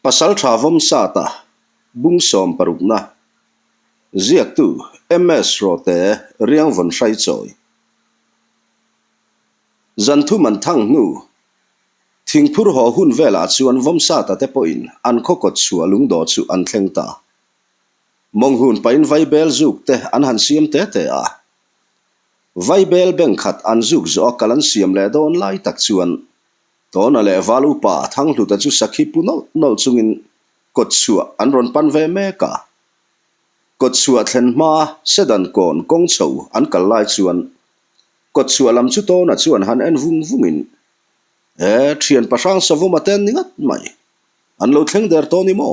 pasal thavom sata bung som parukna ziak tu ms rote riang von sai choi zan thu man thang nu thingphur ho hun vela chuan vom sata te poin an khokot chua lungdo chu an thleng ta mong hun pain vai bel zuk te an han siam te te a vai bel beng khat an zuk zo kalan siam le don lai tak chuan tona le valu pa thang hlu ta chu sakhi puno nol chungin kot chua an ron pan ve me ka kot chua thlen ma sedan kon kong chho an kal lai chuan kot chua lam chu to na chuan han en vung vungin thian pasang savuma ten ningat mai an lo thleng der to ni mo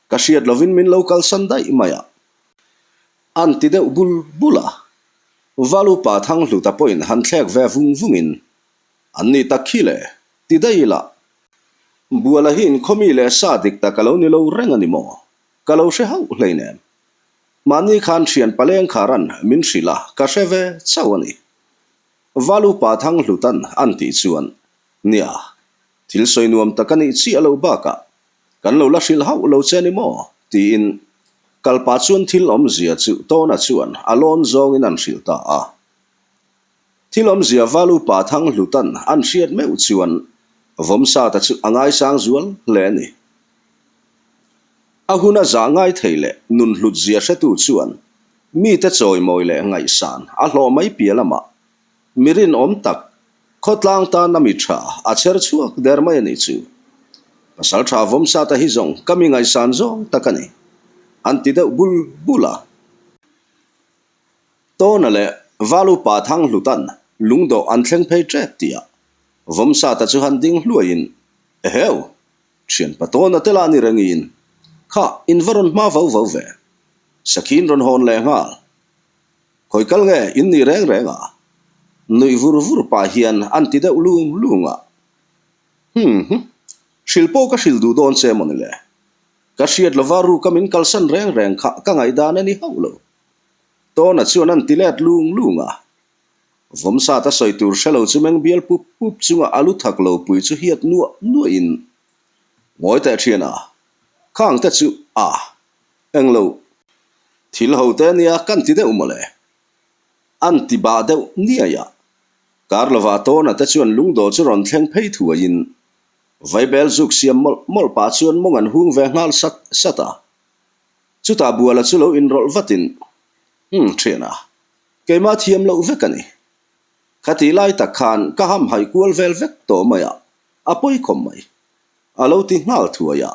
ka hriat lovin min local sandai maya an ti de bul bula valu pa thang hlu ta point han thlek ve vung vungin an ni takhile ti daila buala hin khomi le sadik ta kalo ni lo reng ani mo kalo she hau hleine mani khan thian paleng kharan min sila ka sheve chawani valu pa thang hlutan an ti chuan nia thil soi nuam takani chi alo baka kan lo la hril hau lo cheni mo ti in kalpa chuan thil om zia chu to na chuan alon zong in an hril ta a thil om zia valu pa thang hlutan an hriat meu chuan vom sa ta chu angai sang zual hle ni ahuna za ngai theile nun hlut zia hretu chuan mi te choi moi le ngai san a hlo mai pialama mirin om tak khotlang ta nami tha a cher chuak der mai ni chu pasal tha vom sa ta hi zong kami ngai san zong takani anti de bul bula to na le valu pa thang hlutan lungdo an thleng phei tre tia vom sa ta chu han ding hluain heu thian patona tela ni rangin kha invaron ma vau vau ve sakhin ron hon le ngal khoi kal nge in ni reng renga nui vur vur pa hian anti de ulum lunga shilpo ka shildu don che monile ka hriat lavaru kamin kalsan reng reng kha ka ngai dan ani haulo to na chuan an tilet lung lunga vom sa ta soi tur shelo chumeng bial pup pup chunga alu thak lo pui chu hiat nu nu in moi ta thiana khang ta chu a englo thil ho te nia kan ti de umale an ti ba de nia ya karlova to na ta chuan lungdo chu ron thleng phei thua in vai bel zuk siam mol pa chuan mong an hung ve ngal sata chuta buala chu lo in rol vatin thena keima thiam lo vekani khati lai ta khan ka ham hai kual vel vek to maya apoi khom mai alo ti ngal thua ya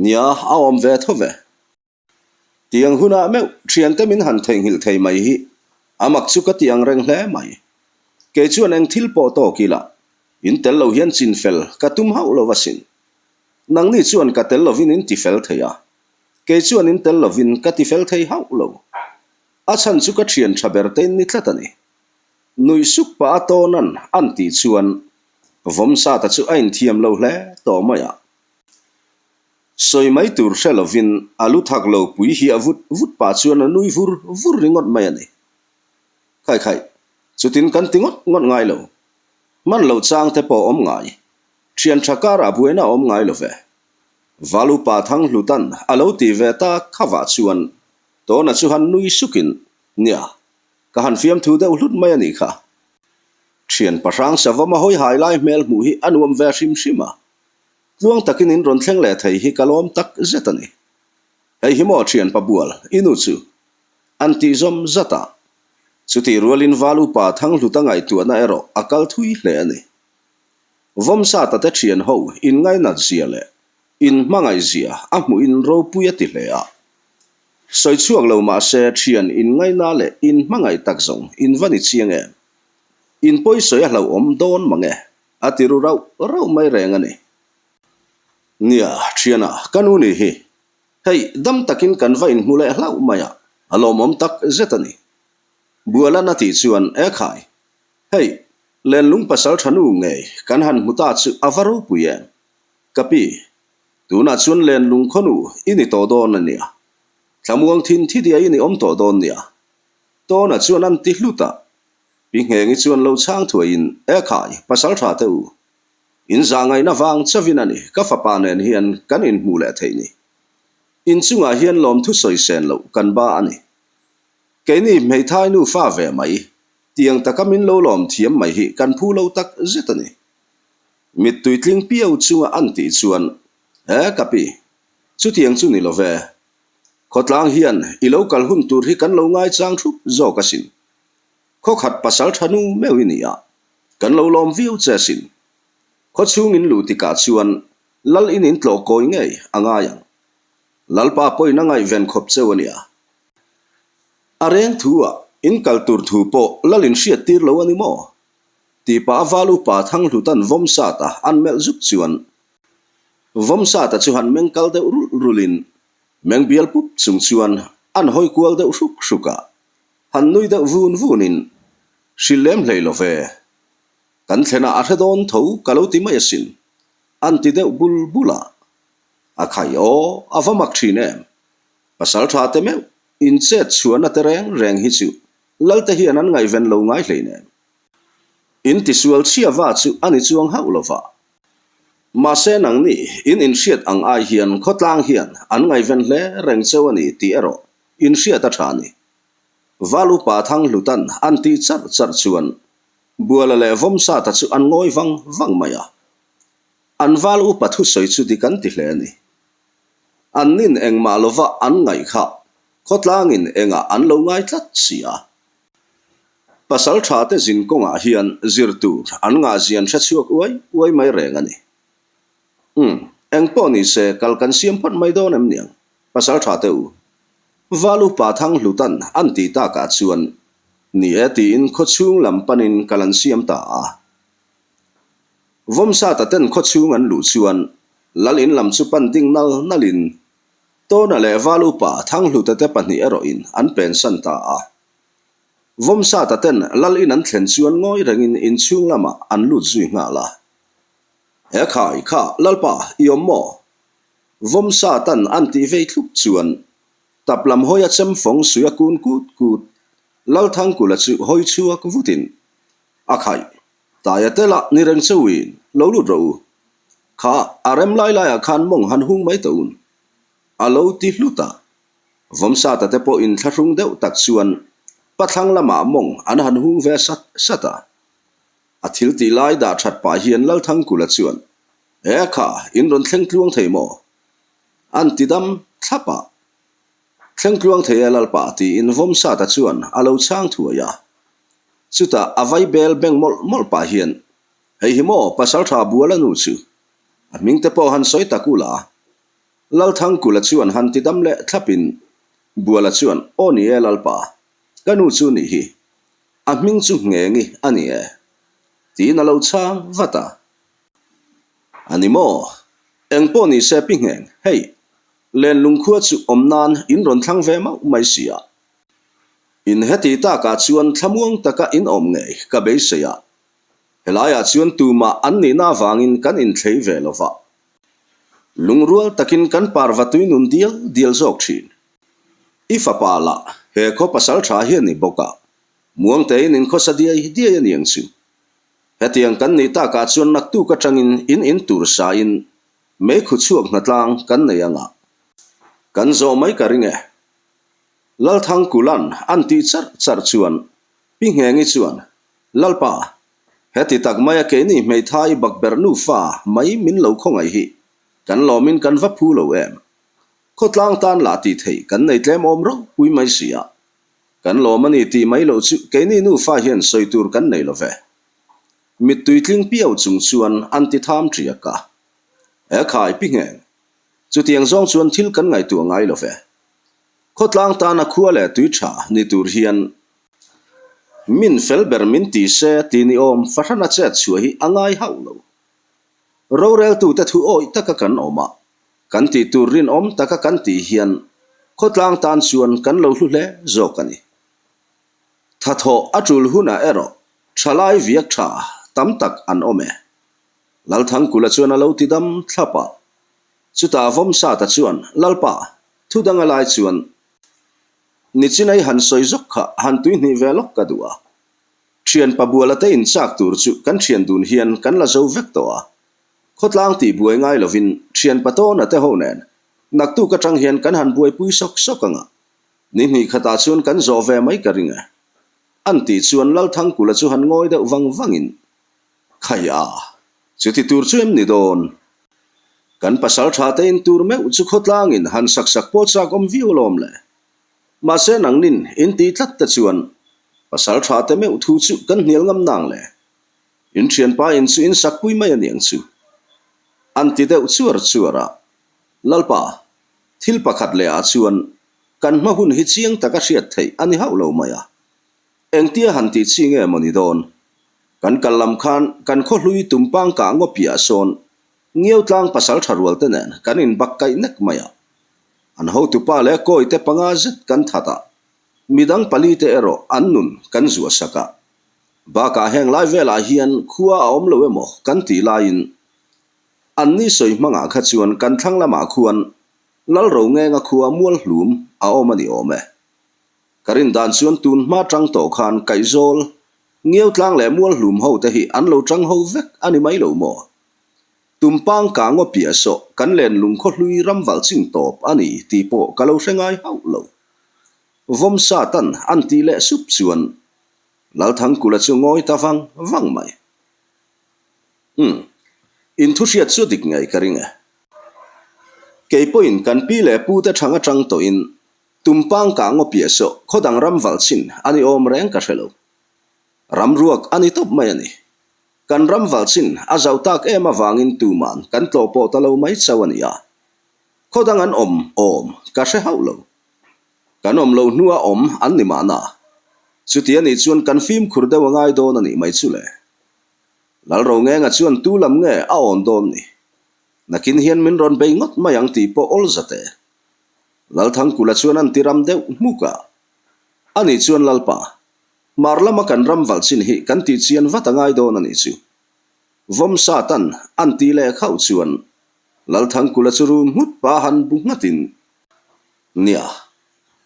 nia awam ve thove tiang huna me thian te min han theng hil thei mai hi amak chu ka tiang reng hle mai ke chuan eng thil po to kila in tel lo hian chin fel ka tum hau lo wasin nang ni chuan ka tel lovin in ti fel theya ke chuan in tel lovin ka ti fel thei hau lo a chan chu ka thian thaber te ni tlatani nui suk pa to nan an ti chuan vom sa ta chu ain thiam lo hle to maya soi mai tur shelovin alu thak lo pui hi avut vut pa chuan nui vur vur ringot mai ani khai khai chutin kan tingot ngot ngai lo man lo chang te po om ngai thian thakara buena om ngai lo ve valu pa thang hlutan alo ti ve ta khawa chuan to na chu han nui sukin nia ka han fiam thu de hlut mai ani kha thian pasang savama hoi hai lai mel mu hi anuam ve sim sima luang takin in ron thleng le thei hi kalom tak zetani ei hi mo thian pa bual inu chu anti zom zata chuti rualin valu pa thang hluta ngai tu na ero akal thui hle ani vom sa ta te thian ho in ngai na zia le in mangai zia a mu in ro puya ti hle a soi chuak lo ma se thian in ngai na le in mangai tak zong in vani chiang e in poi soi hlo om don mange atiru rau mai reng ani nia thiana kanuni hi hei dam takin kan vain mule hlau maya alom om tak zetani buala na ti chuan e khai hei len lung pasal thanu nge kan han muta chu avaro puye kapi tuna chuan len lung khonu ini to don ania thamuang thin thi dia ini om to don nia to na chuan an ti hluta pi nge ngi chuan lo chang thuin e khai pasal tha te u in za ngai na wang chavin ani ka fa pa nen hian kan in mu le thei ni in chunga hian lom thu soi sen lo kan ba ani ke ni mei thai nu fa ve mai tiang takamin lo lom thiam mai hi kan phu lo tak zetani mit tuitling piau chunga anti chuan he kapi chu tiang chu ni lo ve khotlang hian i lo kal hun tur hi kan lo ngai chang thup zo ka sin kho khat pasal thanu mewinia kan lo lom viu che sin kho chung in lu ti ka chuan lal in tlo koi ngei anga yang lalpa poi na ngai ven khop chewania areng thua in kal tur thu po lalin hriat tir lo ani mo ti pa valu pa thang hlutan vom sa ta an mel zuk chuan vom sa ta chu han meng kal de rulin meng bial pup chung chuan an hoi kual de ruk ruka han nui de vun vunin shilem leilo ve kan thena a thadon tho kalo ti mai sin an ti de bul bula a khai o avamak thine pasal tha te me in chet chuan atereng reng hi chu lalte hi anan ngai ven lo ngai hleine in ti sual chia wa chu ani chuang haulova ma se nang ni in hriat ang ai hian khotlang hian an ngai ven hle reng chawani ti ero in hriat a thani valu pa thang hlutan an ti char char chuan buala le vom sa ta chu an ngoi wang maya an valu pathu soi chu di kan ti hle ni an nin eng ma lova an ngai kha khotlangin enga an lo ngai tlat sia pasal tha te jin konga hian zirtu an nga zian tha chuak uai mai reng ani eng po ni se kalkan siam phat mai don em niang pasal tha te u valu pa thang hlutan an ti ta ka chuan ni eti in kho chung lam panin kalan siam ta a vom sa ta ten kho chung an lu chuan lalin lam chu pan ding nalin to na le valu pa thang hluta te pani ero in an pen san ta a vom sa ta ten lal in an thlen chuan ngoi rengin in chung lama an lu zui nga la he khai kha lalpa iom mo vom sa tan an ti ve thlup chuan taplam hoya chem phong suya kun kut lal thang kula chu hoi chuak vutin a khai ta ya tela ni reng chewin lo lu ro kha arem lai lai a khan mong han hung mai taun alo ti hluta vom sa ta te po in thlung deuh tak chuan pathlang lama mong an han hung ve sata a thil ti lai da that pa hian lal thang kula chuan e kha in ron thleng tluang thei mo an ti dam thapa thleng tluang thei lal pa ti in vom sa ta chuan alo chang thua ya chuta avai bel beng mol pa hian hei hi mo pasal tha buala nu chu a ming te po han soi takula lal thang kula chuan han ti dam le thlapin buala chuan oni e lal pa kanu chu ni hi a ming chu nge ngi ani e ti na lo chang vata ani mo eng po ni se pi ngeng hei len lung khua chu omnan in ron thlang ve mau mai sia in heti ta ka chuan thlamuang taka in om ngei ka be sia helaya chuan tuma an ni na wangin kan in thlei ve lova lungrual takin kan parvatui nun dial zok thin ifa pala he kho pasal tha hian ni boka muang te in kho sadia dia niang chu hetiang kan ni ta ka chuan nak tu ka tangin in tur sa in me khu chuak na tlang kan nei anga kan zo mai ka ringe lal thang kulan an ti char chuan pi ngengi chuan lalpa heti tak maya ke ni mei thai bak ber nu fa mai min lo khongai hi kan lomin kan va phu lo em khotlang tan la ti thei kan nei tlem om ro pui mai sia kan lo mani ti mai lo chu ke ni nu fa hian soi tur kan nei lo ve mit tuitling piau chung chuan an ti tham triaka e khai pi nge chu tiang zong chuan thil kan ngai tu ngai lo ve khotlang tan a khua le tui tha ni tur hian min felber min ti se ti ni om fathana che chu hi angai haulo rorel tu ta thu oi taka kan oma kan ti turin om taka kan ti hian khotlang tan chuan kan lo hlu hle zokani thatho atul huna ero thalai viak tha tam tak an ome lal thang kula chuan alo ti dam thlapa chuta vom sa ta chuan lalpa thu danga lai chuan nichinai han soi zok kha han tui ni velok ka duwa thian pabuala te in chak tur chu kan thian dun hian kan la zo vek to a khotlang ti buai ngai lovin thian pato na te ho nen nak tu ka tang hian kan han buai pui sok sokanga ni ni khata chuan kan zo ve mai ka ringa an ti chuan lal thang kula chu han ngoi deuh wang wangin khaya chuti tur chu em ni don kan pasal tha te in tur me chu khotlang in han sak sak po chak om violom le ma se nang nin in ti tlat ta chuan pasal tha te me thu chu kan hnial ngam nang le in thian pa in chu in sak pui mai aniang chu an ti deuh chuar chuara lalpa thil pakhat le a chuan kan ma hun hi chiang taka hriat thei ani haulo maya engtia han ti chinge moni don kan kalam khan kan kho hlui tumpang ka ngopia son ngiau tlang pasal tharwal te nen kan in bakkai nek maya an ho tu pa le koi te panga zet kan thata midang pali te ero annun kan zuwa saka ba ka heng lai vela hian khuwa om lo emo kan ti lain anni soi manga kha chuan kan thlang lama khuan lal ro nge nga khuwa mual hlum a omani ome karin dan chuan tun ma tang to khan kai zol ngiau tlang le mual hlum ho te hi an lo tang ho vek ani mai lo mo tumpang ka ngopia so kan len lung kho hlui ram wal ching top ani ti po kalo hrengai hau lo vom sa tan an ti le sup chuan lal thang kula chu ngoi ta wang mai in thu riat chu dik ngai karinga ke point kan pi le pu te thanga tang to in tumpang ka ngopia so khodang ram wal chin ani om reng ka helo ram ruak ani top mai ani kan ram wal chin a zau tak ema wangin tu man kan tlo po talo mai chawania khodang an om ka hre haulo kan om lo nuwa om an ni mana chutia ni chuan kan film khurde wangai don ani mai chule lal ro nge nga chuan tu lam nge a on don ni nakin hian min ron bei ngot mayang ti po ol zate lal thang kula chuan an tiram deuh muka ani chuan lalpa marlama kan ram wal chin hi kan ti chian watangai don ani chu vom sa tan an ti le khau chuan lal thang kula churu mut pa han bungatin nia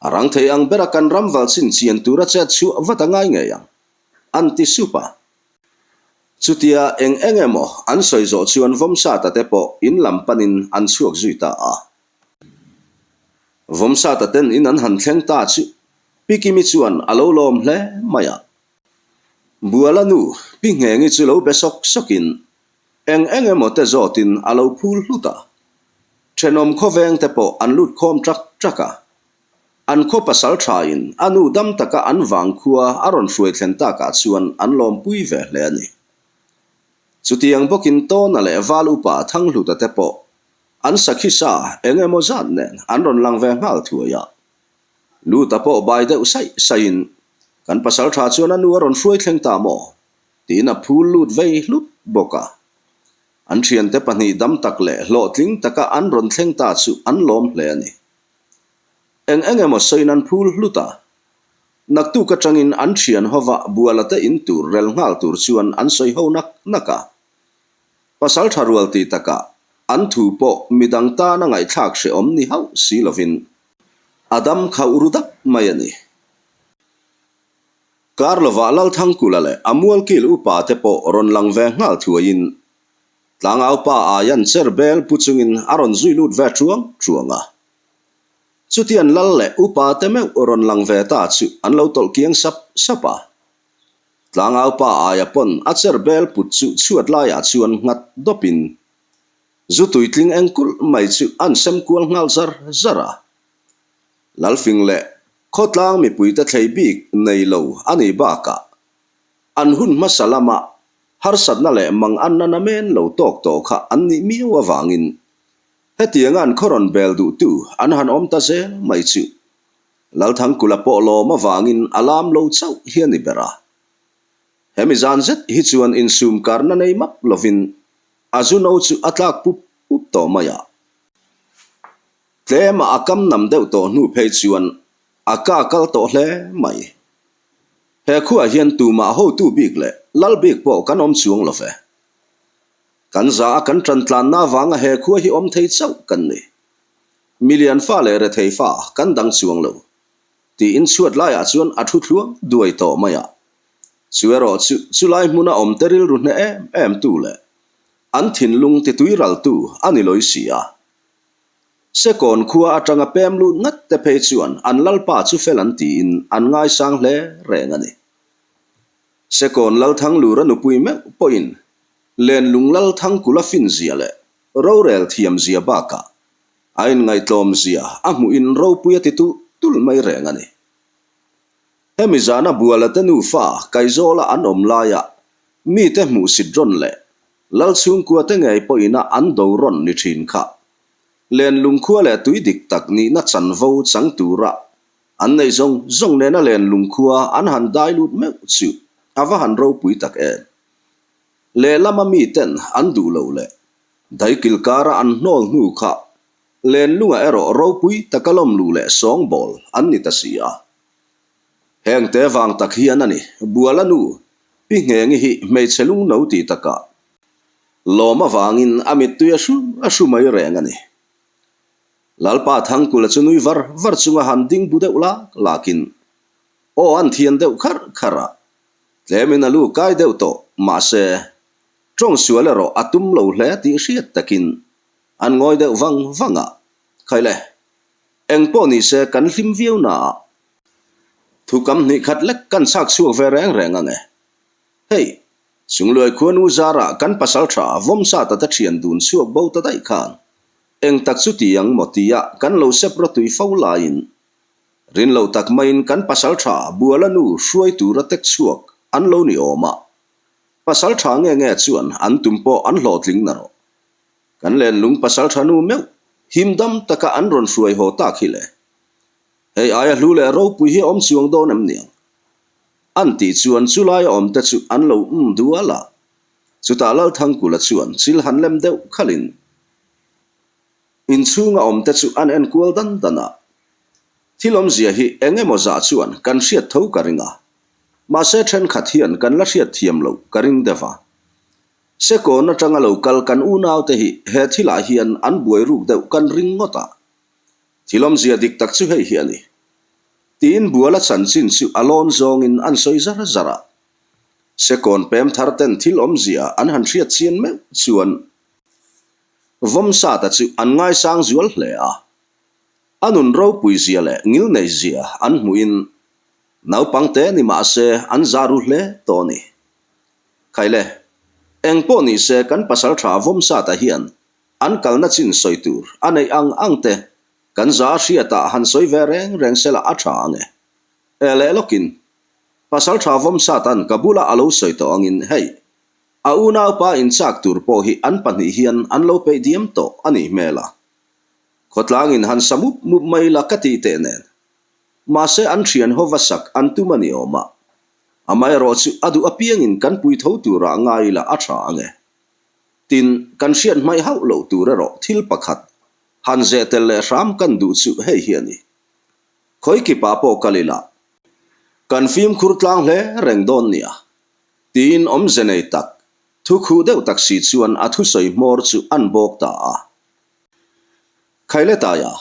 arang thei ang bera kan ram wal chin chian tura cha chu watangai nge yang an ti supa chutia emo an soi zo chuan vom sa ta te po in lampanin an chuak zuita a vom sa ta ten in an han thleng ta chu pikimi chuan alo lom hle maya buala nu pi nge ngi chu lo be sok sokin emo te zotin alo phul hluta thenom khoveng te po an lut khom traka an kho pasal thain anu dam taka an wang khuwa aron hruai thlen ta ka chuan an lom pui ve hle ani chutiang bokin to na le valu pa thang hluta te po an sakhi sa emo zan nen an ron lang ve ngal thuaya lu ta po bai deuh sain kan pasal tha chuan anu aron hruai thleng ta mo tina phul lut vei hlut boka an thian te pani dam tak le hlo tling taka an ron thleng ta chu an lom hle ani emo soinan phul hluta naktu ka tangin an thian hova bualata in tur rel ngal tur chuan an soi ho naka pasal tharual ti taka an thu po midang ta na ngai thak she om ni hau si lovin adam khaurudak mayani karlova lal thang kulale amual kil upa te po ron lang ve ngal thuain tlang au pa ayan cherbel puchungin aron zuilut ve chuanga chutian lal le upa te me ron lang ve ta chu an lo tol kiang sapa tlang au pa aya pon a cherbel puchu chuat la ya chuan ngat dopin zutui tling engkul mai chu an sem kual ngal zara lalfing le khotlang mi puita thlei bik nei lo ani baka an hun masalama har satna le mang anna na men lo tok to kha anni miwa wangin hetiangan khoron bel du tu an han om ta se mai chu lal thang kula po lo ma wangin alam lo chau hiani bera hemizan zet hi chuan in sum karna nei map lovin azuno chu atlak pup to maya tlema akam nam deuh to nu phei chuan aka kal to hle mai he khuwa hian tu ma ho tu bik le lal bik po kan om chuang lo fe kan za kan tran tlan na wanga he khuwa hi om thei chau kan ni million fa le re thei fa kan dang chuang lo ti in chuat la ya chuan athu thluang duai to maya chuero chu lai muna om teril ru ne em tu le an thin lung ti tuiral tu ani loi sia se kon khua atanga pem lu ngat te phe chuan an lalpa chu felan ti in an ngai sang hle reng ani se kon lal thang lu ran upui me poin len lung lal thang kula fin zia le ro rel thiam zia ba ka ain ngai tlom zia amu in ro puya ti tu tul mai reng ani hemi zana buala te nu fa kaizola an om laya mi te mu sidron le lal chung kwa te ngai poina an do ron ni thin kha len lung khua le tui dik tak ni na chan vo chang tura an nei zong ne na len lung khua an han dai lut me chu ava han ro pui tak e le lama mi ten an du lo le dai kil kara an nol nu kha len lunga ero ro pui takalom lu le song bol an ni ta sia heng te wang tak hian ani buala nu pi nge ngi hi mei chelung no ti taka loma wangin amit tu ashu mai reng ani lalpa thang kula chunui var chunga han ding bu deula lakin o an thian deu khara lemina lu kai deu to ma se trong suale ro atum lo hle ti riat takin an ngoi deu wanga khaile eng po ni se kan hlim viu na thu kam ni khat lek kan sak suak ve reng ange hey sungloi khonu zara kan pasal tha vom sa ta thian dun suak bo ta dai khan eng tak chu tiang motia kan lo sep ro tui fo lain rin lo tak main kan pasal tha buala nu hruai tu ra tek chuak an lo ni oma pasal tha nge chuan an tumpo an hlotling na ro kan len lung pasal tha nu meu himdam taka an ron hruai ho ta khile hey aya hlu le ro pui hi om chuang do nam niang an ti chuan chulai om ta chu an lo duala chuta lal thang kula chuan chil han lem deuh khalin in chunga om ta chu an en kual dan dana thilom zia hi engemaw za chuan kan hriat tho karinga ma se then khathian kan la hriat thiam lo karing dewa se ko na tanga lo kal kan u naw te hi he thila hian an buai ruk deuh kan ring ngota thilom zia dik tak chu hei hi ani tin buala chan chin chu alon zong in an soi zara se kon pem thar ten thilom zia an han hriat chian me chuan vom sa ta chu an ngai sang zual hle a anun ro pui zia le ngil nei zia an muin nau pangte ni ma se an zaru hle to ni khaile eng po ni se kan pasal tha vom sa ta hian an kalna chin soitur anei ang te kan za hria ta han soi ve reng sela a tha ange ele lokin pasal tha vom sa tan kabula alo soi to angin hei a una pa in chak tur po hi an pani hian an lo pe diam to ani mela khotlangin han samup mup mai la kati te nen ma se an thian ho vasak an tu mani oma amai ro chu adu apiang in kan pui tho tu ra ngai la a tha ange tin kan hriat mai hau lo tu ro thil pakhat han ze tel le ram kan du chu hei hiani khoi ki pa po kalila kan phim khurtlang hle reng don nia tin om zenei tak thu khu deuh tak si chuan a thu soi mor chu an bok ta a khaile ta ya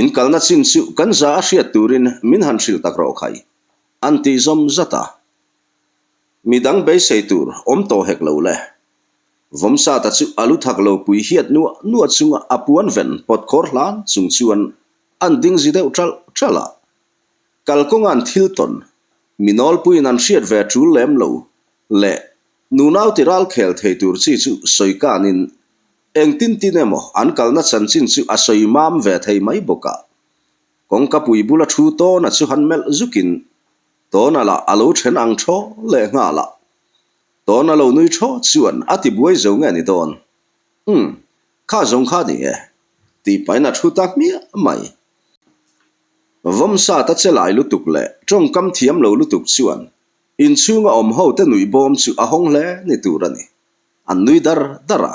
in kalna chin chu kan za hriat turin min han hril tak ro khai an ti zom zata midang be seitur om to hek lo le vom sa ta chu alu thak lo pui hiat nu chunga apuan ven pot khor hlan chung chuan an ding zi deuh trala kalkongan thilton minol pui nan hriat ve tru lem lo le nunau tiral khel thei tur chi chu soikanin eng tin emo an kalna chan chin chu asoi mam ve thei mai boka kongka pui bula thu to na chu han mel zukin to na la alo then ang tho le nga la to na lo nui tho chuan ati buai zo nga ni don kha zong kha ni e ti pai na thu tak mi mai vom sa ta chelai lutuk le trong kam thiam lo lutuk chuan in chunga om ho te nui bom chu a hong le ni turani an nui dara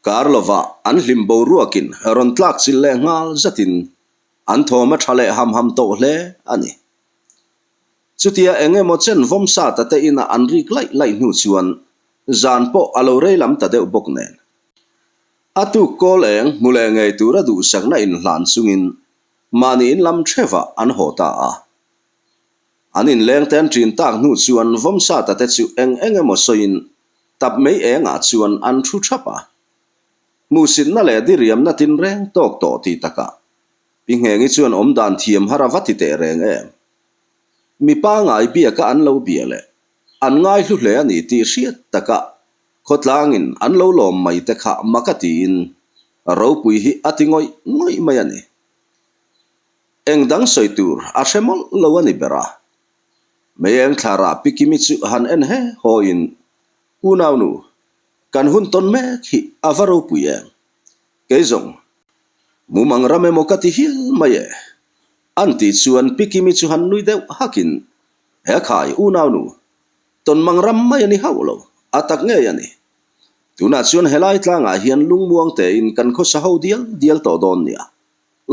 karlova an hlimbo ruakin ron tlak chil le ngal zatin an thoma thale ham to hle ani chutia engemaw chen vom sa ta te ina an rik lai nu chuan zan po alo rei lam ta deuh bok nen atu kol eng mule ngei tura du sakna in hlan sungin mani in lam threwa an hota a anin leng ten trin tak nu chuan vom sa ta te chu engemaw soin tập mấy ngã chuan an thu thapa musin na le diriam na tin reng tok to ti taka pinge ngi chuan dan thiam harawati te reng mi pa ngai bia ka an lo bia le an ngai hlu hle ani ti hriat taka khotlangin an lo lom mai te kha makati in ro pui hi atingoi ngoi mai ani engdang soitur a hemol lo ani bera meyeng thlara pikimi chu han en he hoin unaunu kan hun ton me khi avaro puyeng keizong mumang rame mokati hil maye anti chuan pikimi chu han nui deuh hakin he khai unaunu ton mangram mai ani haulo atak nge ani tuna chuan helai tlanga hian lungmuang te in kan kho saho dial to don nia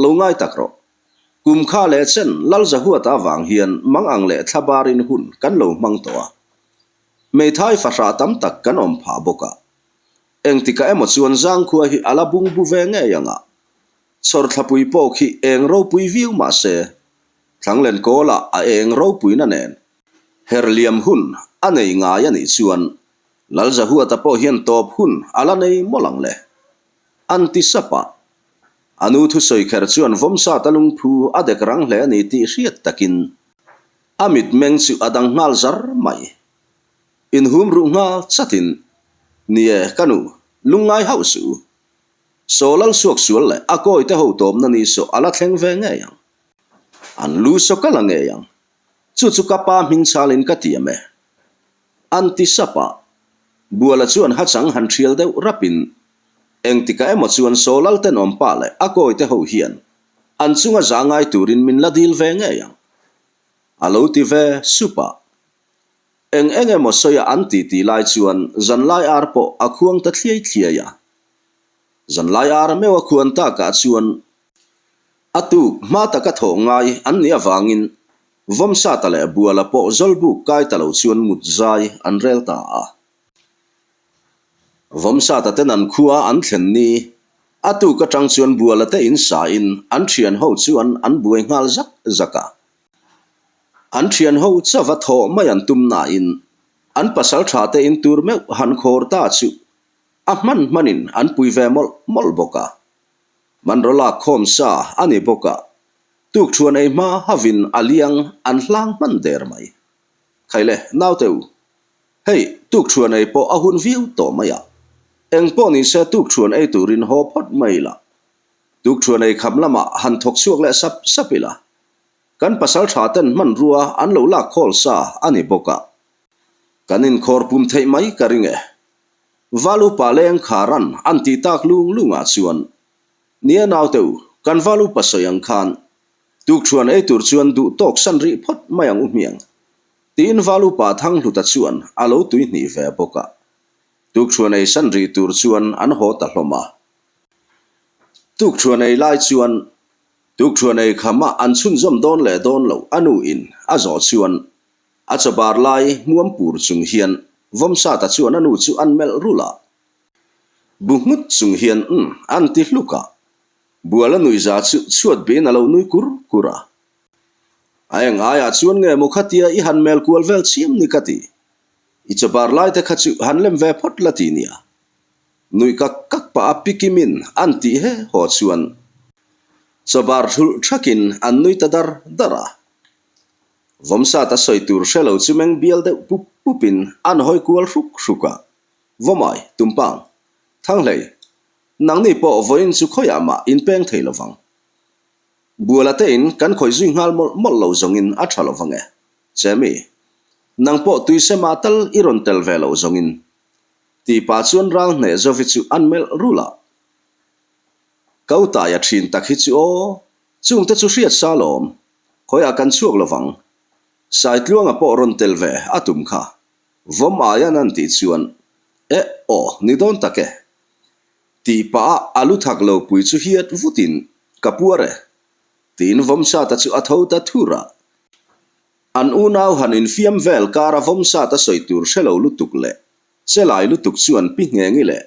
lo ngai takro kum kha le chen lal zahuat awang hian mangang le thabarin hun kan lo mang towa me thai fa ra tam tak kan om pha boka engtika emo chuan zang khua hi alabung bu ve nge yanga chor thlapui po khi eng ro pui viu ma se thanglen kola a eng ro pui na nen herliam hun anei nga yani chuan lal zahuat a po hian top hun ala nei molang le anti sapa anu thu soi kher chuan vomsa talung phu adek rang hle ani ti hriat takin amit meng chu adang ngal zar mai in hum ru nga chatin nie kanu lungai hausu solal suak sual le akoi te ho tom na ni so ala thleng ve nge yang an lu so kala nge yang chu kapa min chalin katiame anti sapa buala chuan ha chang han thial deuh rapin engtika emo chuan solal ten om pa le akoi te ho hian an chunga zangai turin min ladil ve nge yang alo ti ve supa eng emo soya anti ti lai chuan zan lai ar po akhuang ta thliai ya zan lai ar mewa khuan ta ka chuan atu ma ta ka tho ngai an ni awangin vomsa ta le buala po zolbu kai ta lo chuan mut zai an rel ta a vomsa ta ten an khua an thlen ni atu ka tang chuan buala te in sa in an thian ho chuan an buai ngal zak zaka an thian ho chawa tho mai an tum na in an pasal tha te in tur me han khor ta chu a manin an pui ve mol boka man rola khom sa ani boka tuk thuan ei ma havin aliang an hlang man der mai khaile naw teu hei tuk thuan ei po ahun viu to maya eng po ni se tuk thuan ei turin ho phot mai la tuk thuan ei kham lama han thok suak le sapila kan pasal tha ten man ruwa an lo la khol sa ani boka kanin khor pum thei mai karinge valu paleng kharan anti tak lunga chuan nia naw teu kan valu pasoyang khan tuk thuan ei tur chuan du tok san ri phot mayang umiang tin valu pa thang hluta chuan alo tui ni ve boka tuk thuan ei san ri tur chuan an ho ta hloma tuk thuan ei lai chuan tuk thuan ei khama an chun zom don le don lo anu in azo chuan achabar lai muam pur chung hian vomsa ta chuan anu chu an mel rula bungut chung hian an ti hluka buala nui za chu chuat be na lo nui kura ayang aya chuan nge mokhatia i han mel kual vel chiam ni kati ichabar lai te khachu han lem ve phot latinia nui kak pa apikimin anti he ho chuan chabar thul thakin an nui tadar dara vomsa ta soitur shelo chumeng bial de pupin an hoi kual ruka vomai tumpang thanglei nangni po voin chu khoyama in peng theilovang buala te in kan khoi zui ngal mol lo zongin a thalovang chemi nang po tuise matal iron tel velo zongin ti pa chuan rang ne zovichu anmel rula kauta ya thin tak hi chu o chung te chu hriat salom khoya kan chuak lovang sai tluanga po ron tel ve atum kha vom aya nan ti chuan ni don take ti pa alu thak lo pui chu hiat vutin kapuare tin vomsa ta chu atho ta thura an unaw hanin fiam vel kara vomsa ta soitur shelo lutuk le chelai lutuk chuan pi ngengi le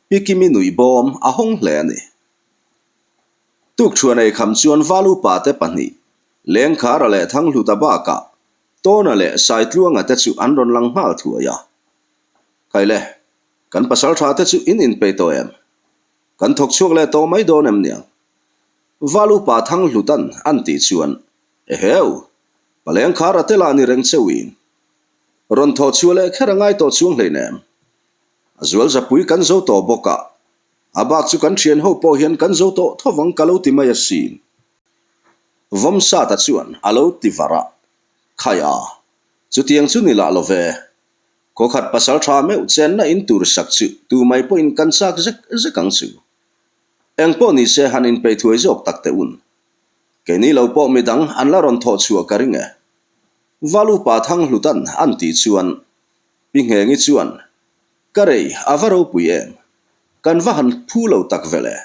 pikimi nui bom a hong hle ani tuk chuan ei kham chuan valu pa te pani leng khara le thang hluta ba ka tona le sai tluanga te chu an ron lang hmal thuaya kaile kan pasal tha te chu in pe to em kan thok chuak le to mai don em niang valu pa thang hlutan an ti chuan e heu paleng khara te la ni reng chewin ron tho chu le kherangai to chung hleinem azual zapui kan zo to boka abak chu kan thian ho po hian kan zo to thowang kalo ti mai asin vom sa ta chuan alo ti vara khaya chu tiang chu ni la lo ve ko khat pasal tha me chen na in tur sak chu tu mai po in kan sak zakang chu eng po ni se han in pe thuai jok tak te un ke ni lo po mi dang an la ron tho chu ka ringe valu pa thang hlutan an ti chuan pi nge ngi chuan karei avaro puyen kan va han phu lo tak vele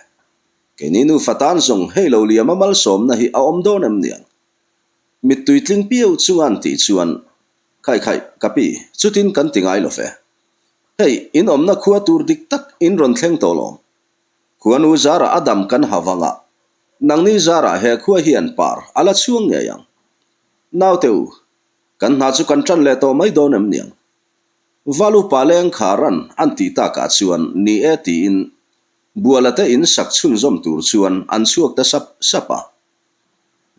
ke ni nu fatan zong helo liam amal som na hi a om don em niang mit tuitling piu chungan ti chuan khai kapi chutin kan tingai lo fe hei in om na khuwa tur dik tak in ron thleng to lo khuanu zara adam kan hawanga nangni zara he khuwa hian par ala chuang nge yang naw teu kan na chu kan tran le to mai don em niang valu paleng kharan anti ta ka chuan ni e ti in bualate in sak chun zom tur chuan an chuak ta sapa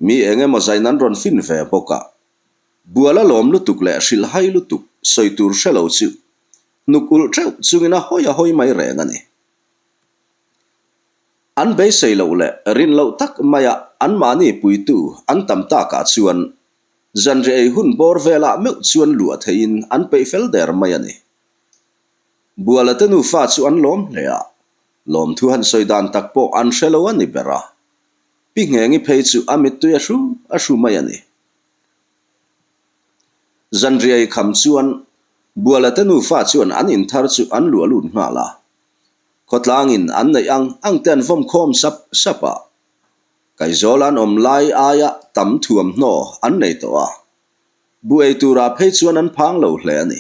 mi enge mo zainan ron fin ve poka buala lom lutuk le shil hai lutuk soitur shelo chu nukul treu chungina hoya hoi mai rengani an be seilo le rin lo tak maya an mani puitu an tamta ka chuan zanre ei hun bor vela me chuan lua thein an pe fel der mayani buala tenu fa chu an lom lea lom thu han soidan takpo an shelo ani bera pi ngengi phei chu amit tu ashu mayani zanre ei kham chuan buala tenu fa chuan an in thar chu an lua lun ngala khotlangin an nei ang ten vom khom sapa kai zolan om lai aya tam thuam no an nei to a buai tura phei chuan an phang lo hle ani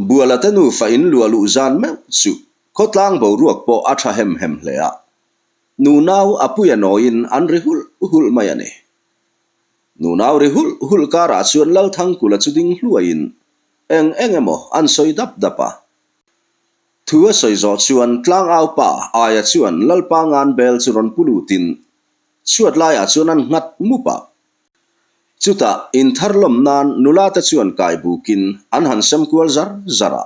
buala tanu fa in lua lu zan me chu khotlang bo ruak po atha hem hle a nu naw apuya no in an rihul mai ani nu naw rihul kara chuan lal thang kula chuding hluain emo an soi dapa thua soi zo chuan tlang au pa aya chuan lalpa ngan bel churon pulutin chuat lai a chuan an ngat mupa chuta in tharlom nan nulata chuan kai bukin an han sam kual zara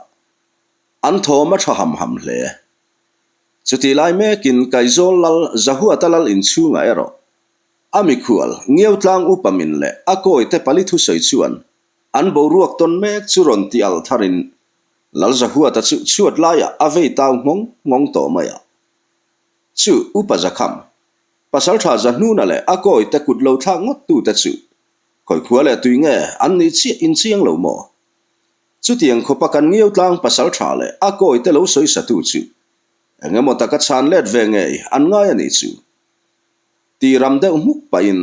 an thoma thaham hle chuti lai mekin kai zol lal zahua talal in chunga ero ami khual ngeu tlang upamin le akoi te pali thu soi chuan an bo ruak ton mek churon ti al tharin lal zahua ta chuat laya avei taw ngong to maya chu upa zakham pasal tha za nu na le akoi te kut lo tha ngot tu ta chu khoi khua le tuinge an ni chi in chiang lo mo chu tiang khopa kan ngeu tlang pasal tha le akoi te lo soi sa tu chu engemo ta ka chan let ve nge an ngai ani chu ti ram de muk pa in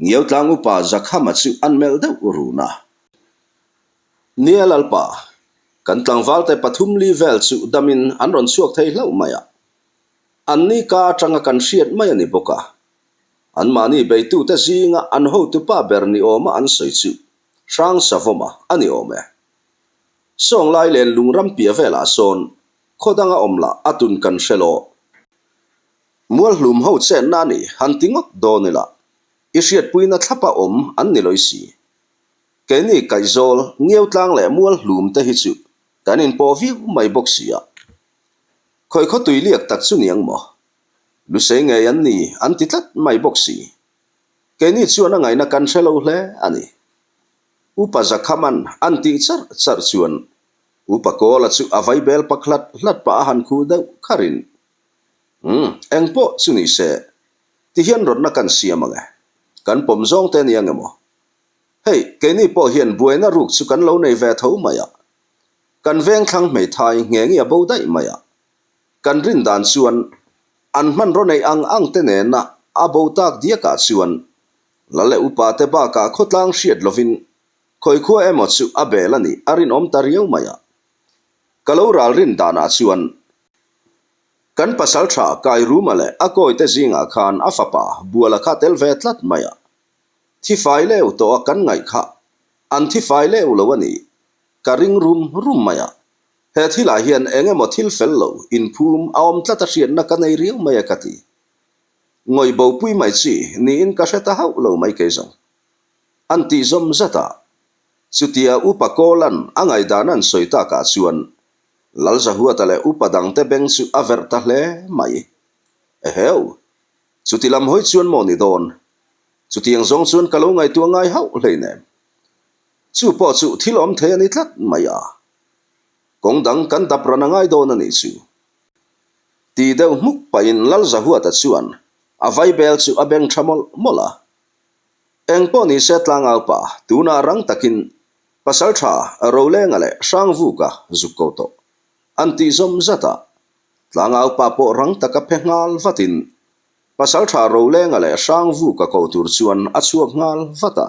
ngeu tlang upa zakhama chu an mel de uruna nial alpa kan tlangwal te pathum li vel chu damin an ron suak thei hlau maya an ni ka tanga kan hriat mai ani boka an mani beitu te zinga an ho tu pa berni oma an soi chu sang savoma ani ome song lai len lungram pia vela son khodanga omla atun kan shelo mual hlum ho chen nani hantingok donela ishiat puina thapa om an niloisi keni kaizol ngeu tlang le mual hlum te hi chu kanin po vi mai boxia khoi kho tui liak tak chu niang mo lu se nge yan ni an ti tlat mai boxi keni chuan ngai na kan shelo hle ani upa zakhaman an ti char chuan upa kola chu avai bel paklat hlat pa han khu de kharin engpo chu ni se ti hian ron na kan siamanga kan pom zong te niang emo hei keni po hian buena ruk chu kan lo nei ve tho maya kan veng thlang mei thai nge ngi abo dai maya kan rin dan chuan an man ro nei ang te ne na abo tak dia ka chuan lale upa te ba ka khotlang hriat lovin khoi khua emo chu abelani arin om tariau maya kalo ral rin dana chuan kan pasal tha kai rumale akoi te zinga khan afapa buala kha tel ve tlat maya thi faile to kan ngai kha an thi faile ulawani karing rum maya he thila hian engemaw thil fel lo in phum awm tlata hriat na ka nei riau mai ka ti ngoi bo pui mai chi ni in ka heta hau lo mai ke zong an ti zom zata chutia upakolan angai danan soita ka chuan lalza huata le upadang te beng chu aver ta hle mai heu chutilam hoi chuan mo ni don chutiang zong chuan kalo ngai tu ngai hau hleinem chu po chu thilom the ani tlat maya kong dang kan dap ranangai don ani chu ti deuh muk pa in lalza huata chuan avai bel chu abeng thamol mola eng po ni se tlang au pa tuna rang takin pasal tha role ngale sang vu ka zuko to anti zom zata tlang au pa po rang taka phengal vatin pasal tha role ngale sang vu ka ko tur chuan achuak ngal vata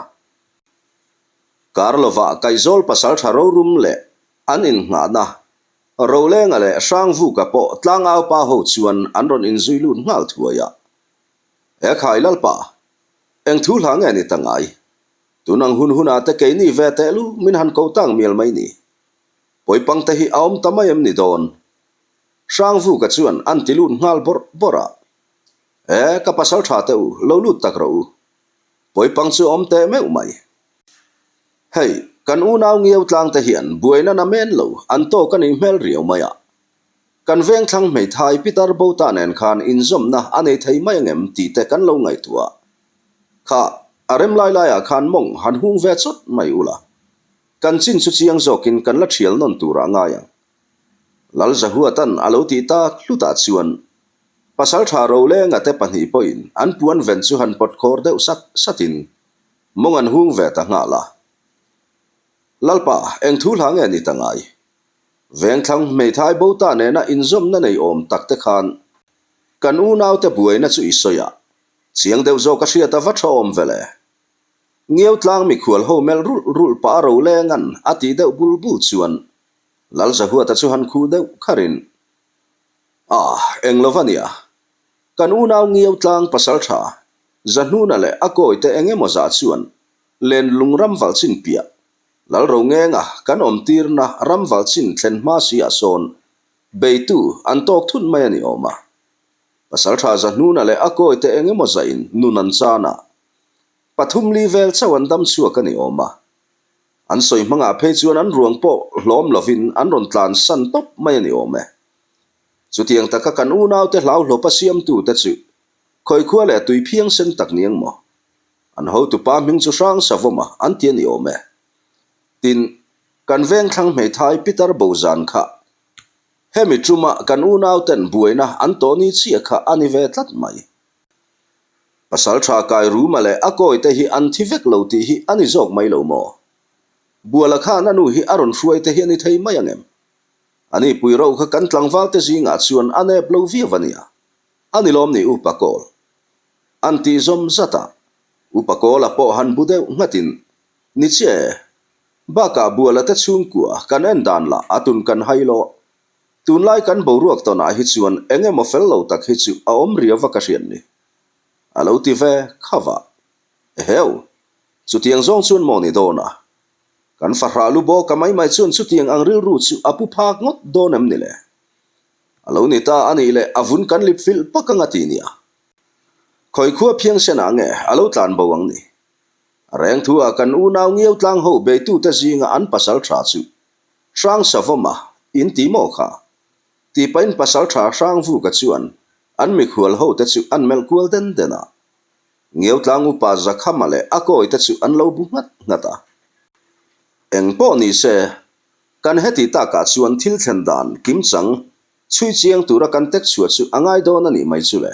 karlova kaizol pasal tha ro rum le anin nga na role ngale sang vu ka po tlang au pa ho chuan anron in zuilun ngal thuaya e khailal pa eng thu hlang ani tangai tunang hun huna te ke ni ve te lu min han ko tang miel mai ni poi pang te hi aum tamayam ni don sang vu ka chuan an tilun ngal bora e ka pasal tha te u lo lut tak ro poi pang chu om te meu mai hei kan u naw ngieu tlang te hian buaina na men lo an to kan i mel riau maya kan veng thlang mei thai pitar bo ta nen khan in zom na anei thei mai ngem ti te kan lo ngai tua kha arem lai lai a khan mong han hung ve chot mai ula kan chin chu chiang zokin kan la thial non tura nga yang lal zahuatan alo ti ta hluta chuan pasal tha ro le nga te pani poin an puan ven chu han pot khor deuh satin mong an hung ve ta nga la lalpa eng thu hlang ani tangai veng thlang mei thai bo ta ne na in zom na nei om tak te khan kan u naw te buai na chu isoya chiang deuh zo ka hria ta va thom vele ngieu tlang mi khual ho mel rul pa ro le ngan ati deuh bul chuan lal zahua ta chu han khu deuh kharin eng lovania kan u naw ngieu tlang pasal tha zanu na le akoi te engemaw za chuan len lungram wal chin pia lal ro nge nga kan om tir na ram wal chin thlen ma si a son beitu an tok thun mai ani oma pasal tha zanu na le akoi te engemaw za in nunan chana pathum li vel chawan dam chu ka ni oma an soi manga phe chuan an ruang po hlom lovin an ron tlan san top mai ani ome chutiang taka kan u naw te hlau hlo pasiam tu ta chu khoi khua le tui phiang sen tak niang mo an ho tu pa ming chu sang savoma an tian ni ome tin kan veng thlang mei thai pitar bozan kha hemi truma kan u naw ten buaina an to ni chi kha ani ve tlat mai pasal tha kai ru male akoi te hi an thivek lo ti hi ani jok mai lo mo buala kha nanu hi aron hruai te hi ani thei mai angem ani puiro kha kan tlangwal te zinga chuan ane plovia vania ani lom ni upakol anti zom zata upakol apo han budeu ngatin ni che baka buala te chung kwa kan en dan la atun kan hailo tun lai kan boruak to na hi chuan engemaw fel lo tak hi chu a om ria vaka rian ni alo ti ve khava heu chutiang zong chuan mo ni dona kan farha lu bo kamai mai chuan chutiang angril ru chu apu phak ngot donem ni le alo ni ta ani le avun kan lip fil pakanga ti nia khoi khua phiang sena nge alo tlan bawang ni reng thua kan u naw ngieu tlang ho be tu ta zinga an pasal tha chu sang savoma in ti mo kha ti pain pasal tha sang vu ka chuan an mi khual ho ta chu an mel kual den dena ngieu tlang u pa zakhamale akoi ta chu an lo bu ngata eng po ni se kan heti ta ka chuan thil thlen dan kim chang chui chiang tura kan tek chua chu angai do na ni mai chu le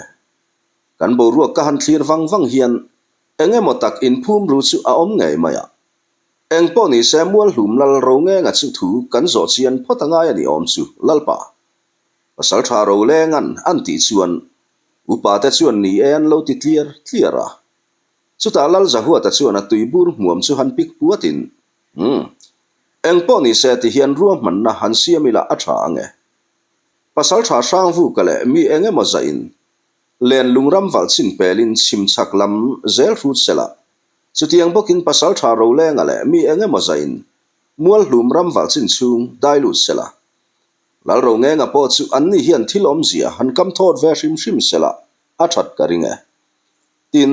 kan bo ruak ka han thlir wang hian engemaw tak in phum ru chu a om ngei maya eng po ni se mual hlum lal ro nge nga chu thu kan zo chian photanga ani om chu lalpa pasal tha ro le ngan an ti chuan upa te chuan ni en lo ti cleara chuta lal zahua ta chuan a tuibur muam chu han pik puatin eng po ni se ti hian ruam man na han siamila a tha ange pasal tha sang vu kale mi engemaw za in len lungram wal chin pelin chim chak lam zel fruit sela chutiang bokin pasal tha ro le ngale mi engemaw za in mual hlum ram wal chin chung dailu sela lal ro nge nga po chu an ni hian thilom zia han kam thot ve hrim hrim sela a that ka ringe tin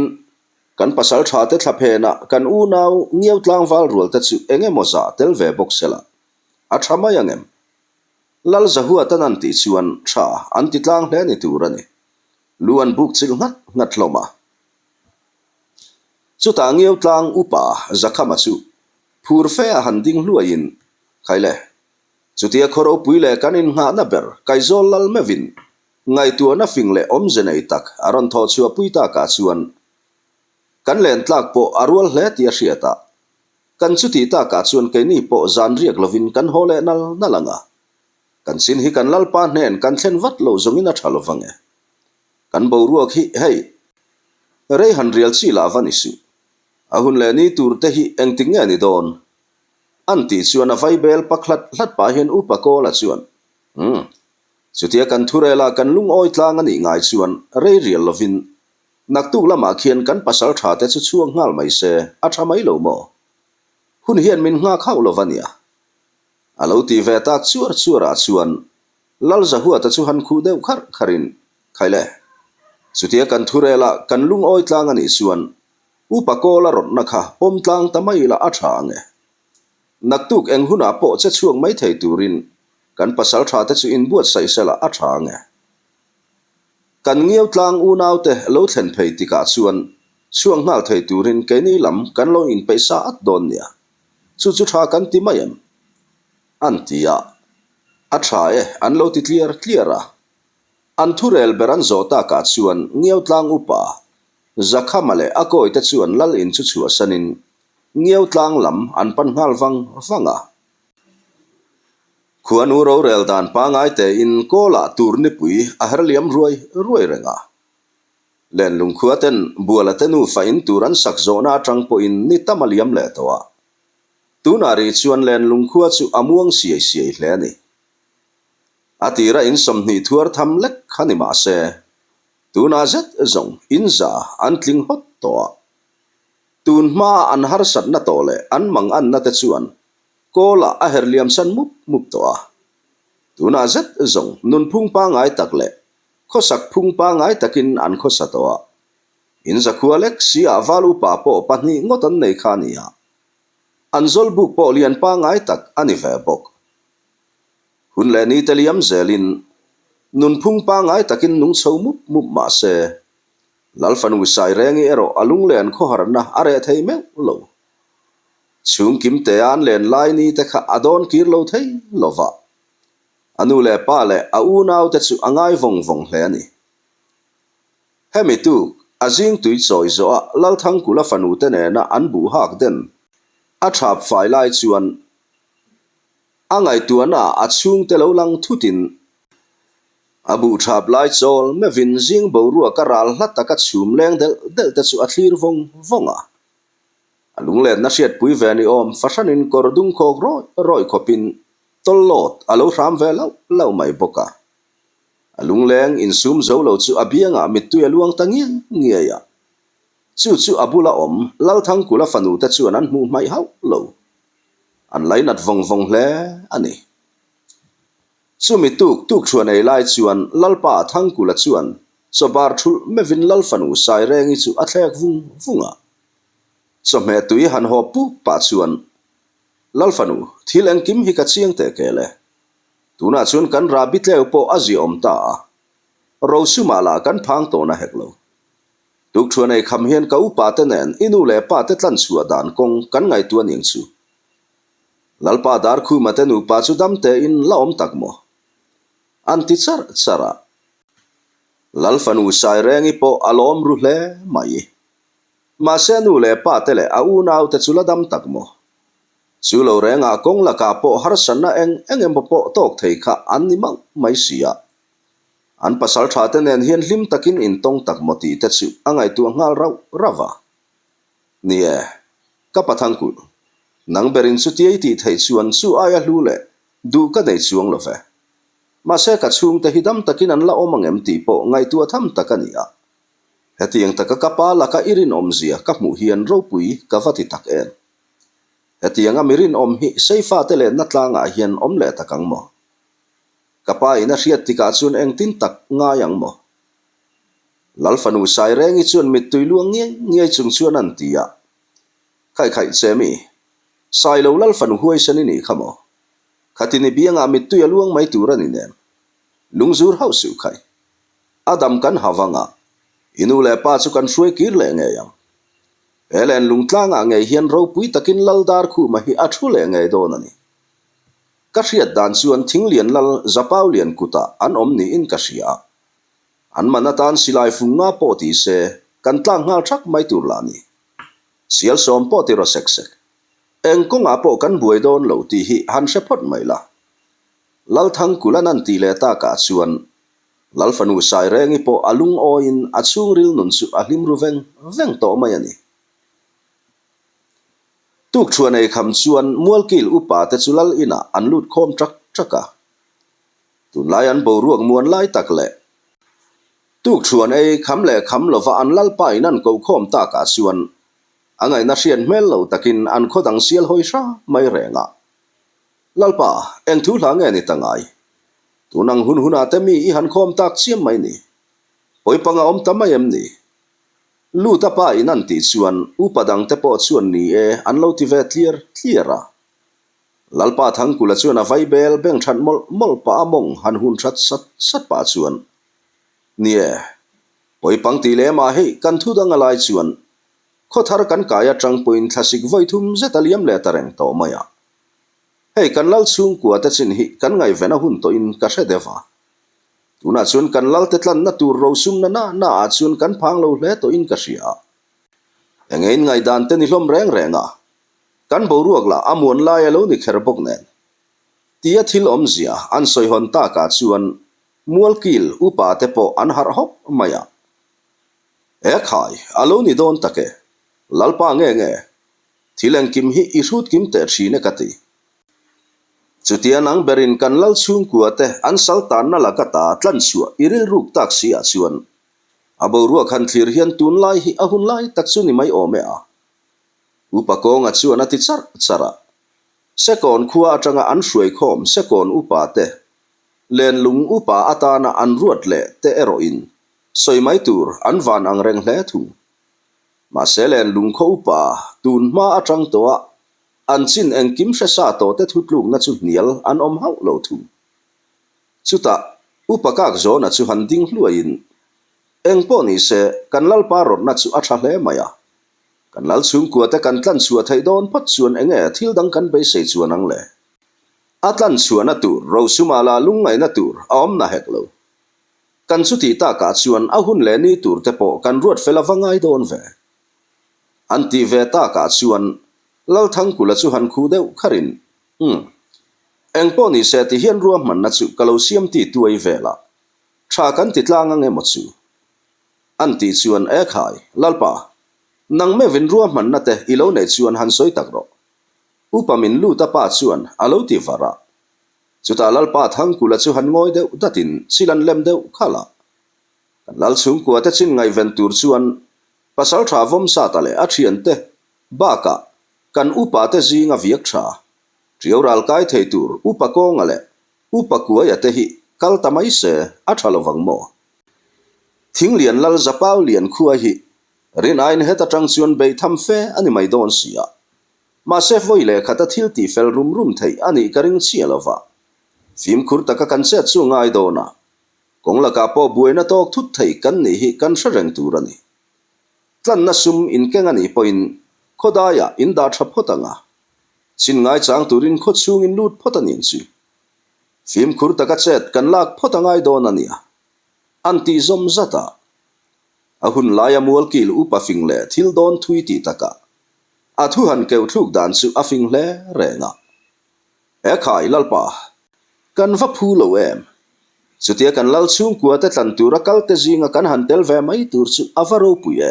kan pasal tha te thlaphe na kan u nau ngiau tlang wal rul te chu enge moza tel ve bok sela a thama yangem lal zahua tan an ti chuan tha an ti tlang hle ni turani luan buk chil ngat hloma chu ta ngiau tlang upa zakhama chu phur fe a han ding luain khaile chutia khoro puile kanin nga na ber kaizol lal mevin ngai tu na fingle om zenei tak aron tho chua puita ka chuan kan len tlak po arwal hle tia hriata kan chuti ta ka chuan ke ni po zan riak lovin kan hole nal nalanga kan sin hi kan lalpa hnen kan thlen vat lo zongina thalovange kan bo ruak hi hei rei han rial chi la vanisu ahun le ni tur te hi engting nge ni don anti chuan a vai bel pakhlat hlat pa hian upako la chuan chutia kan thurela kan lung oi tlang ani ngai chuan rei rial lovin naktu lama khian kan pasal tha te chu chuang ngal mai se a tha mai lo mo hun hian min nga khau lovania alo ti ve tak chuara chuan lal zahua ta chu han khu deuh khar kharin khaile chutia kan thurela kan lung oi tlang ani chuan upako la rot na kha pom tlang tamai la a tha nge naktuk eng huna po che chuang mai thei turin kan pasal tha te chu in buat sai sela a tha nge kan ngiau tlang u nau te lo thlen phei tika chuan chuang ngal thei turin ke ni lam kan lo in paisa at don nia chu tha kan ti mayam antia a tha e an lo ti clear an thurel beran zota ka chuan ngiau tlang upa zakhamale akoi te chuan lal in chu chu sanin ngiau tlang lam an pan ngal wanga khuan u ro rel dan pa ngai te in kola tur ni pui a herliam ruai renga len lung khuaten buala tenu fa in turan sak zona tang po in ni tamaliam le towa tunari chuan len lung khua chu amuang siai hle ni atira in somni thuar tham lek khani ma se tuna zet zong inza an tling hot to tun ma an har sat na tole an mang an na te chuan kola a herliam san mup to tuna zet zong nun phung pa ngai takle khosak phung pa ngai takin an khosa to in zakhualek si avalu pa po pani ngotan nei khania anzol buk po lian pa ngai tak ani ve bok hun le ni teliam zelin nun phung pa ngai takin nung chho mup ma se lalfanu sai rengi ero alung len kho harna are thei me lo chung kim te an len lai ni te kha adon kir lo thei lova anu le pa le a u nau te chu angai vong hle ni hemi tu azing tui choi zo a lal thang kula fanu te ne na an bu hak den a thap fai lai chuan angai tuana a chung te lo lang thutin abu thap lai chol me vin jing bo ru karal hlat ka chum leng del te chu a thlir vonga alung len na riat pui ve ni om fashanin kordung khok roi khopin tollot alo ram ve lo mai boka alung leng in sum zo lo chu abianga mitu luang tangian ngia chu abula om lal thang kula fanu ta chu an mu mai hau lo an lai nat vong hle ani chu mi tuk chuan ei lai chuan lalpa thang kula chuan so bar thul me vin lal fanu sai rengi chu athlek vunga so me tui han ho pu pa chuan lal fanu thil ang kim hi ka chiang te kele tuna chuan kan rabit le po azi om ta ro su mala kan phang to na heklo tuk chuan ei kham hian ka upa te nen inu le pa te tlan chua dan kong kan ngai tu ning chu lalpa dar khu ma te nu pa chu dam te in la om tak mo anti chara lal fanu sai rengi po alom ru hle mai ma se nu le pa te le a u nau te chula dam tak mo chu lo renga kong la ka po har san na engem po tok thei kha an ni mang mai sia an pasal tha te nen hian hlim takin in tong tak moti te chu angai tu ngal rawa ni e ka pathang ku nang berin chu ti thei chuan chu aya hlu le du ka nei chuang lo fe ma se ka chung te hidam takin an la omangem ti po ngai tu tham takania hetiang taka kapa la ka irin omzia ka mu hian ro pui ka vati tak en hetiang amirin om hi seifa te le natlanga hian om le takang mo kapa ina riat tika chun eng tin tak nga yang mo lalfanu sai rengi chun mit tui luang nge chung chuan an tia khai khai chemi sai lo lalfanu huai sani ni khamo khatini bianga mit tui luang mai turani nem lungzur hau su khai adam kan hawanga inu le pa chu kan hruai kir le nge yang elen lungtlanga nge hian ro pui takin laldar khu ma hi athu le nge donani ka hriat dan chuan thinglian lal zapau lian kuta an omni in ka hria an manatan silai funga po ti se kan tlang ngal thak mai tur lani sial som po ti ro sek sek eng konga po kan buai don lo ti hi han se phot mai la lal thang kulanan ti le ta ka chuan lalfanu sai rengi po alung o in achung ril nun su ahlim ruveng veng to mai ani tuk chuan ei kham chuan mualkil upa te chulal ina an lut khom trak traka tun lai an bo ruak muan lai tak le tuk chuan ei kham le kham lova an lal pa inan ko khom ta ka chuan angai na hrian hmel lo takin an khodang sial hoi sha mai renga lalpa eng thu hla nge ni tangai tunang hun huna te mi i han khom tak chiam mai ni poi panga om tamai em ni lu tapa inan ti chuan upadang te po chuan ni e an lo ti ve cleara lalpa thang kula chuan a vai bel beng than mol pa among han hun that sat pa chuan ni e poi pang ti le ma hei kan thu dang alai chuan khothar kan kaya tang point thlasik voi thum zetaliam le tareng to maya hei kan lal chung kwa ta chin hi kan ngai vena hun to in ka hredeva tuna chuan kan lal te tlan na tur ro sum na a chuan kan phang lo hle to in ka hria engein ngai dan te ni hlom reng renga kan bo ruak la amuan lai alo ni kher bok nen tia thil om zia an soi hon ta ka chuan mualkil upa te po an har hop maya e khai alo ni don take lalpa nge thileng kim hi i hrut kim te thine kati chutian ang berin kan lal chung kuate an saltan na lakata tlan chua iril ruk tak sia chuan abo ruak han thlir hian tun lai hi ahun lai tak chu ni mai ome a upa konga chuan ati chara sekon khuwa atanga an hruai khom sekon upa te len lung upa atana an ruat le te eroin soi mai tur an van ang reng hle thu ma selen lung kho upa tun ma atang towa an chin eng kim hre sa to te thutlung na chu nial an om hau lo thu chuta upakak zo na chu han ding hluain eng po ni se kan lal pa rot na chu atha hle maya kan lal chung ku te kan tlan chu thai don phat chuan enge thil dang kan be sei chuan ang le atlan chuan atu ro sumala lungai na tur om na hek lo kan chu ti ta ka chuan ahun le ni tur te po kan ruat felawangai don ve anti ve ta ka chuan lal thang kula chu han khu deuh kharin eng po ni se ti hian ruam man na chu kalosiam ti tuai vela tha kan ti tlang ange mo chu an ti chuan e khai lalpa nang me vin ruam man na te ilo ne chuan han soi tak ro upamin lu ta pa chuan alo ti vara chuta lalpa thang kula chu han ngoi deuh datin silan lem deuh khala lal chung ku ta chin ngai ven tur chuan pasal tha vom sa ta le a thian te baka kan upa te zinga viak tha trioral kai thei tur upa ko ngale upa ku ya te hi kal tamai se a thalovang mo thinglian lal zapau lian khuwa hi rin ain heta tang chuan be tham fe ani mai don sia ma se voi le khata thil ti fel rum thei ani karing chialova phim khur taka kan se chu ngai dona kongla ka po buena tok thut thei kan ni hi kan shareng turani tlan na sum in kengani point khodaya inda thapotanga chin ngai chang turin kho chung in lut photanin chu phim khur taka chet kan lak photangai donania anti zom zata ahun laya mualkil upa fingle thil don thui ti taka athu han keu thuk dan chu afing hle renga e khai lalpa kan va phulo em chutia kan lal chung kuate tlan tura kalte zinga kan han tel ve mai tur chu avaro puye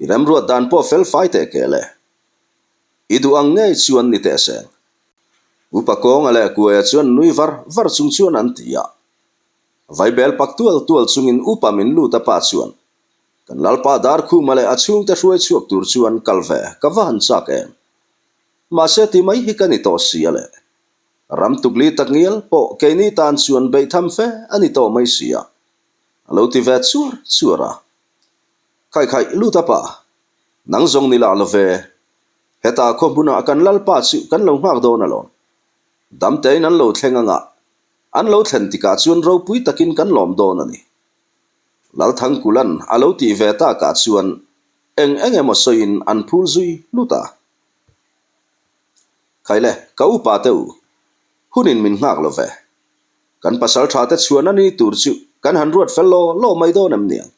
irem ruat dan po fel fight ekele idu ang ngai chuan ni te se upa kong ale kuya chuan nui var chung chuan an tia vai bel pak tual chungin upa min lu ta pa chuan kan lalpa dar khu male achung te hruai chuak tur chuan kalve kawan chak em ma se ti mai hi kani to siale ram tukli takngil po keini tan chuan bei tham fe ani to mai sia lo ti vet chuara khai lu ta pa nang zong ni la lo ve heta kho buna kan lal pa chu kan lo mak do na lo dam te nan lo thlenga nga an lo thlen tika chuan ro pui takin kan lom do na ni lal thang kulan alo ti ve ta ka chuan eng emo soin an phul zui luta khaile kau pa teu hunin min ngak lo ve kan pasal tha te chuan ani tur chu kan han ruat fel lo mai do nam niang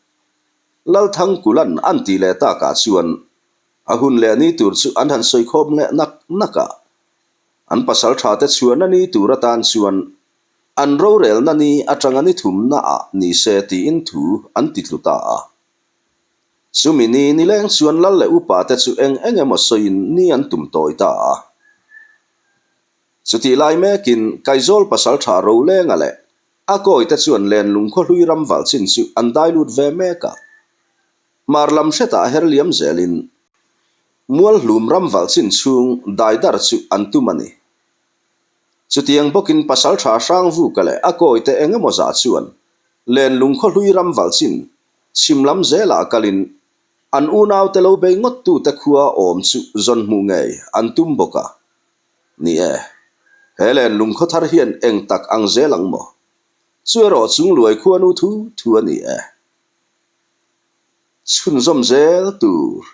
lal thang kulan an ti le ta ka chuan a hun le ni tur chu an han soi khom le naka an pasal tha te chuan ani tur atan chuan an ro rel na ni atanga ni thum na a ni se ti in thu an ti tluta a sumini ni leng chuan lal le upa te chu eng emo soin ni an tum toi ta a chuti lai me kin kaizol pasal tha ro le nga le a koi te chuan len lung kho hlui ram wal chin chu an dai lut ve me ka marlam sheta herliam zelin mual hlum ram wal chin chung dai dar chu an tumani chutiang bokin pasal tha sang vu kale a koi te engemaw za chuan len lung kho hlui ram wal chin chimlam zela kalin an unaw te lo be ngot tu te khua om chu zon mu ngei an tum boka ni helen lung kho thar hian eng tak ang zelang mo chuero chung luai khuanu thu ani chun zom zel tur